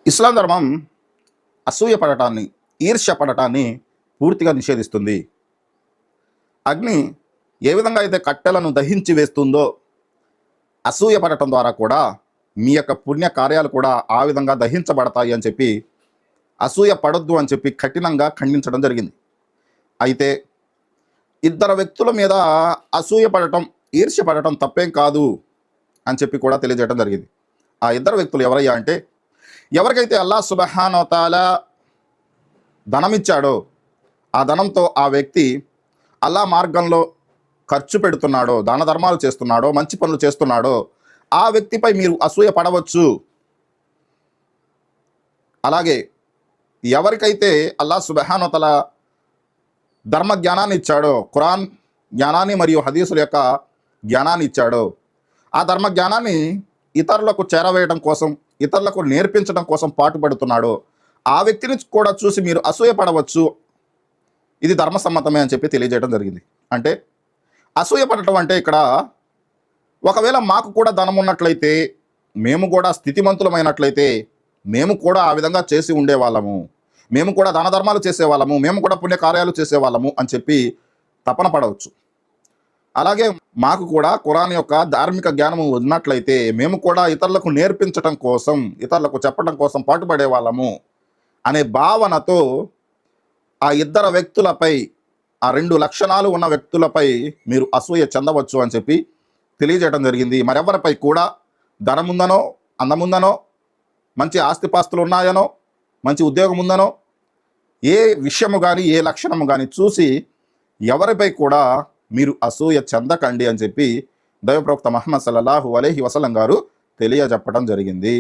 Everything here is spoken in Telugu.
ఇస్లాం ధర్మం అసూయ పడటాన్ని, ఈర్ష్య పడటాన్ని పూర్తిగా నిషేధిస్తుంది. అగ్ని ఏ విధంగా అయితే కట్టెలను దహించి వేస్తుందో, అసూయ పడటం ద్వారా కూడా మీ యొక్క పుణ్య కార్యాలు కూడా ఆ విధంగా దహించబడతాయి అని చెప్పి, అసూయ పడొద్దు అని చెప్పి కఠినంగా ఖండించడం జరిగింది. అయితే ఇద్దరు వ్యక్తుల మీద అసూయ పడటం, ఈర్ష్య పడటం తప్పేం కాదు అని చెప్పి కూడా తెలియజేయడం జరిగింది. ఆ ఇద్దరు వ్యక్తులు ఎవరయ్యా అంటే, ఎవరికైతే అల్లాహ్ సుబ్హానహు వ తఆలా ధనం ఇచ్చాడో, ఆ ధనంతో ఆ వ్యక్తి అల్లాహ్ మార్గంలో ఖర్చు పెడుతున్నాడో, దాన ధర్మాలు చేస్తున్నాడో, మంచి పనులు చేస్తున్నాడో, ఆ వ్యక్తిపై మీరు అసూయ పడవచ్చు. అలాగే ఎవరికైతే అల్లాహ్ సుబ్హానహు వ తఆలా ధర్మ జ్ఞానాన్ని ఇచ్చాడో, ఖురాన్ జ్ఞానాన్ని మరియు హదీసుల యొక్క జ్ఞానాన్ని ఇచ్చాడో, ఆ ధర్మ జ్ఞానాన్ని ఇతరులకు చేరవేయడం కోసం, ఇతరులకు నేర్పించడం కోసం పాటుపడుతున్నాడో, ఆ వ్యక్తిని కూడా చూసి మీరు అసూయ పడవచ్చు. ఇది ధర్మసమ్మతమే అని చెప్పి తెలియజేయడం జరిగింది. అంటే అసూయ పడటం అంటే ఇక్కడ, ఒకవేళ మాకు కూడా ధనం ఉన్నట్లయితే, మేము కూడా స్థితిమంతులమైనట్లయితే, మేము కూడా ఆ విధంగా చేసి ఉండేవాళ్ళము, మేము కూడా దాన ధర్మాలు చేసేవాళ్ళము, మేము కూడా పుణ్యకార్యాలు చేసేవాళ్ళము అని చెప్పి తపన పడవచ్చు. అలాగే మాకు కూడా ఖురాన్ యొక్క ధార్మిక జ్ఞానము ఉన్నట్లయితే, మేము కూడా ఇతరులకు నేర్పించడం కోసం, ఇతరులకు చెప్పడం కోసం పాటుపడే వాళ్ళము అనే భావనతో ఆ ఇద్దరు వ్యక్తులపై, ఆ రెండు లక్షణాలు ఉన్న వ్యక్తులపై మీరు అసూయ చెందవచ్చు అని చెప్పి తెలియజేయడం జరిగింది. మరెవరిపై కూడా ధనముందనో, అందముందనో, మంచి ఆస్తిపాస్తులు ఉన్నాయనో, మంచి ఉద్యోగం ఉందనో, ఏ విషయము కానీ, ఏ లక్షణము కానీ చూసి ఎవరిపై కూడా మీరు అసూయ చెందకండి అని చెప్పి దైవ ప్రవక్త ముహమ్మద్ సల్లల్లాహు అలైహి వసల్లం గారు తెలియజెప్పడం జరిగింది.